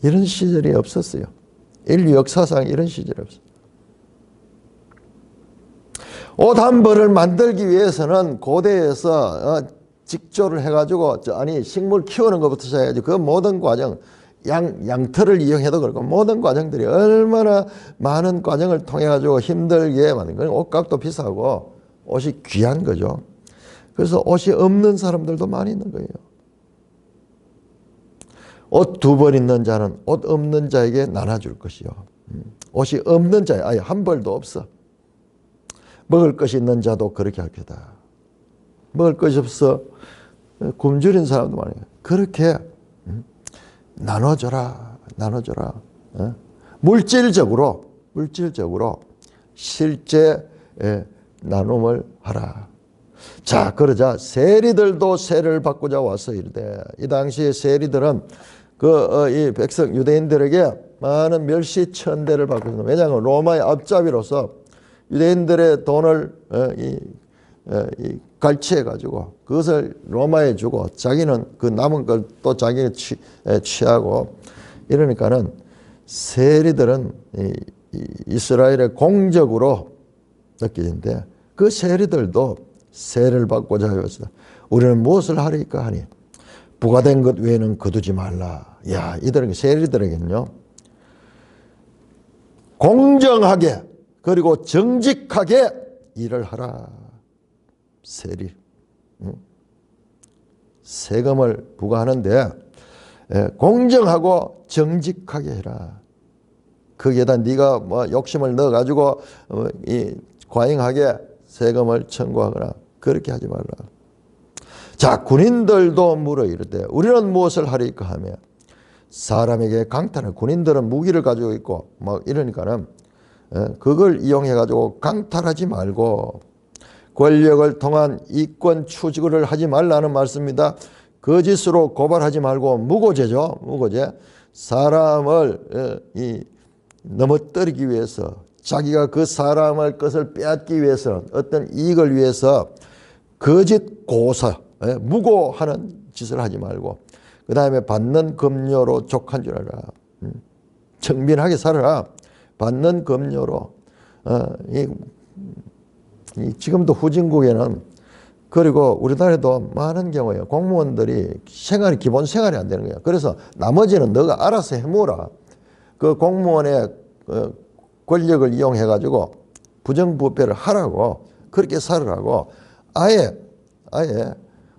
이런 시절이 없었어요. 인류 역사상 이런 시절이 없어요. 옷 한 벌을 만들기 위해서는 고대에서 직조를 해가지고 식물 키우는 것부터 시작해가지고 그 모든 과정 양털을 이용해도 그렇고 모든 과정들이 얼마나 많은 과정을 통해 가지고 힘들게 만든 거예요. 옷값도 비싸고 옷이 귀한 거죠. 그래서 옷이 없는 사람들도 많이 있는 거예요. 옷 2벌 있는 자는 옷 없는 자에게 나눠줄 것이요 옷이 없는 자에 아예 한 벌도 없어. 먹을 것이 있는 자도 그렇게 할 거다. 먹을 것이 없어 굶주린 사람도 많아요. 그렇게 나눠줘라. 물질적으로 실제 나눔을 하라. 자 그러자 세리들도 세례를 받고자 와서 이르되 이 당시에 세리들은 이 백성 유대인들에게 많은 멸시천대를 받고 있습니다. 왜냐하면 로마의 앞잡이로서 유대인들의 돈을 갈취해 가지고 그것을 로마에 주고 자기는 그 남은 걸 또 자기가 취하고 이러니까는 세리들은 이스라엘의 공적으로 느껴지는데 그 세리들도 세례를 받고자 하였다. 우리는 무엇을 하리까 하니 부과된 것 외에는 거두지 말라. 야, 이들에게 세리들에게는요 공정하게 그리고 정직하게 일을 하라. 세리 세금을 부과하는데 공정하고 정직하게 해라. 거기에다 네가 뭐 욕심을 넣어 가지고 과잉하게 세금을 청구하거나 그렇게 하지 말라. 자 군인들도 물어 이르되 우리는 무엇을 하리까 하며 사람에게 강탈을 군인들은 무기를 가지고 있고 막 이러니까는 그걸 이용해 가지고 강탈하지 말고 권력을 통한 이권 추구를 하지 말라는 말씀입니다. 거짓으로 고발하지 말고 무고죄죠. 무고죄. 사람을 넘어뜨리기 위해서 자기가 그 사람의 것을 빼앗기 위해서 어떤 이익을 위해서 거짓 고사 무고하는 짓을 하지 말고 그 다음에 받는 급료로 족한 줄 알아. 청빈하게 살아라. 받는 급료로 지금도 후진국에는 그리고 우리나라에도 많은 경우에 공무원들이 기본 생활이 안 되는 거야. 그래서 나머지는 너가 알아서 해먹어라. 그 공무원의 권력을 이용해 가지고 부정부패를 하라고 그렇게 살으라고 아예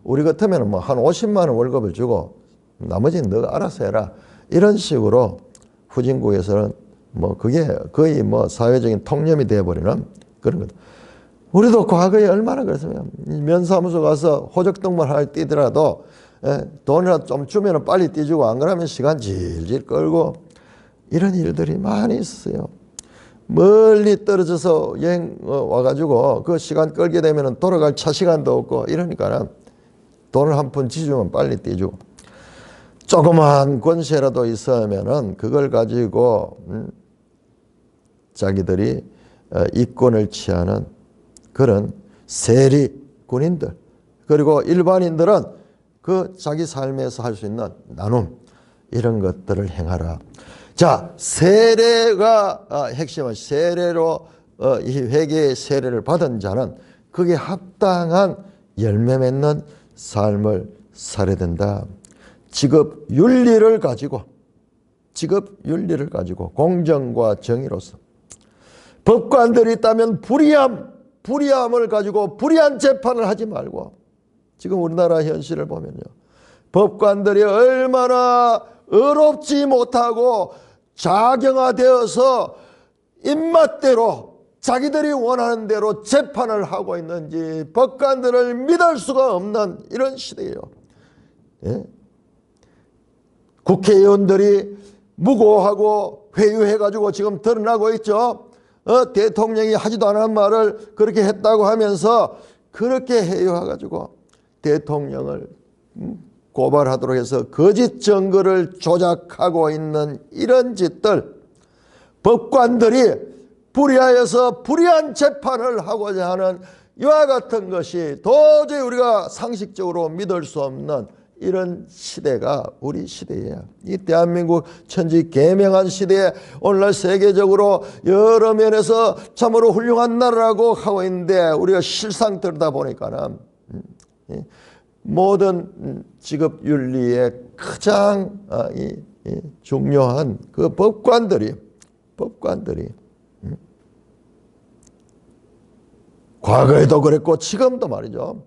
우리 같으면 뭐 한 50만 원 월급을 주고 나머지는 너가 알아서 해라. 이런 식으로 후진국에서는 뭐 그게 거의 뭐 사회적인 통념이 되어버리는 그런 것. 우리도 과거에 얼마나 그랬으면 면사무소 가서 호적등본 하나 띄더라도 돈이라도 좀 주면 빨리 띄주고 안 그러면 시간 질질 끌고 이런 일들이 많이 있었어요. 멀리 떨어져서 여행 와가지고 그 시간 끌게 되면 돌아갈 차 시간도 없고 이러니까 돈을 한 푼 지주면 빨리 띄주고 조그만 권세라도 있으면은 그걸 가지고 자기들이 이권을 취하는 그런 세리 군인들, 그리고 일반인들은 그 자기 삶에서 할 수 있는 나눔, 이런 것들을 행하라. 자, 세례가 핵심은 세례로 이 회개의 세례를 받은 자는 그게 합당한 열매 맺는 삶을 살아야 된다. 직업 윤리를 가지고 공정과 정의로서 법관들이 있다면 불의함을 가지고 불의한 재판을 하지 말고, 지금 우리나라 현실을 보면요, 법관들이 얼마나 의롭지 못하고 자경화되어서 입맛대로 자기들이 원하는 대로 재판을 하고 있는지 법관들을 믿을 수가 없는 이런 시대예요. 예? 국회의원들이 무고하고 회유해가지고 지금 드러나고 있죠. 대통령이 하지도 않은 말을 그렇게 했다고 하면서 그렇게 회유해가지고 대통령을 고발하도록 해서 거짓 증거를 조작하고 있는 이런 짓들, 법관들이 불의하여서 불의한 재판을 하고자 하는 이와 같은 것이 도저히 우리가 상식적으로 믿을 수 없는 이런 시대가 우리 시대예요. 이 대한민국 천지개명한 시대에 오늘날 세계적으로 여러 면에서 참으로 훌륭한 나라라고 하고 있는데, 우리가 실상 들다 보니까는 모든 직업윤리의 가장 중요한 그 법관들이 과거에도 그랬고 지금도 말이죠.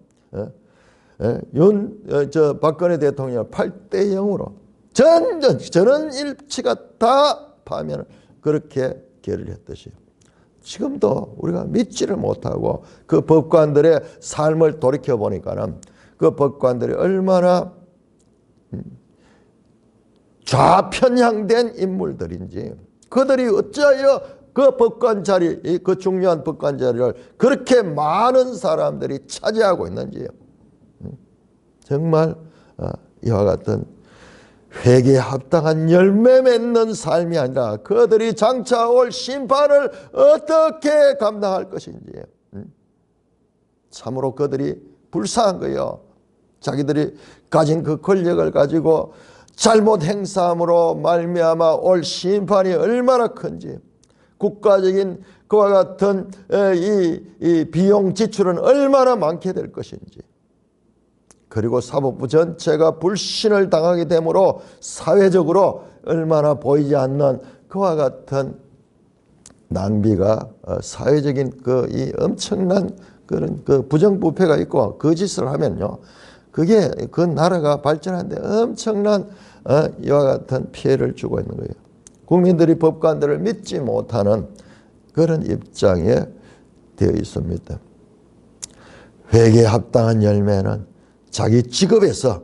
박근혜 대통령 8대 0으로 전원 일치가 다 파면을 그렇게 결의했듯이 지금도 우리가 믿지를 못하고 그 법관들의 삶을 돌이켜 보니까는 그 법관들이 얼마나 좌편향된 인물들인지, 그들이 어찌하여 그 법관 자리, 그 중요한 법관 자리를 그렇게 많은 사람들이 차지하고 있는지, 정말 이와 같은 회개에 합당한 열매 맺는 삶이 아니라 그들이 장차 올 심판을 어떻게 감당할 것인지, 참으로 그들이 불쌍한 거예요. 자기들이 가진 그 권력을 가지고 잘못 행사함으로 말미암아 올 심판이 얼마나 큰지, 국가적인 그와 같은 이 비용 지출은 얼마나 많게 될 것인지, 그리고 사법부 전체가 불신을 당하게 되므로 사회적으로 얼마나 보이지 않는 그와 같은 낭비가 사회적인 이 엄청난 그런 그 부정부패가 있고 거짓을 하면요, 그게 그 나라가 발전하는데 엄청난 이와 같은 피해를 주고 있는 거예요. 국민들이 법관들을 믿지 못하는 그런 입장에 되어 있습니다. 회개에 합당한 열매는 자기 직업에서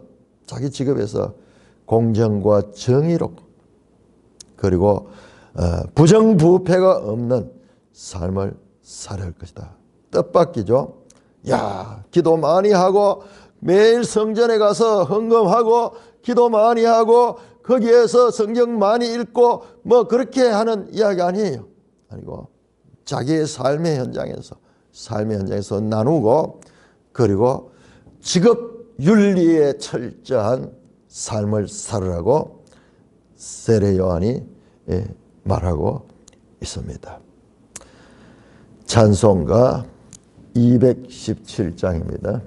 공정과 정의로, 그리고 부정부패가 없는 삶을 살아야 할 것이다. 뜻밖이죠. 야, 기도 많이 하고 매일 성전에 가서 헌금하고 기도 많이 하고 거기에서 성경 많이 읽고 뭐 그렇게 하는 이야기 아니에요. 아니고 자기의 삶의 현장에서 나누고, 그리고 직업 윤리에 철저한 삶을 살으라고 세례 요한이 말하고 있습니다. 찬송가 217장입니다.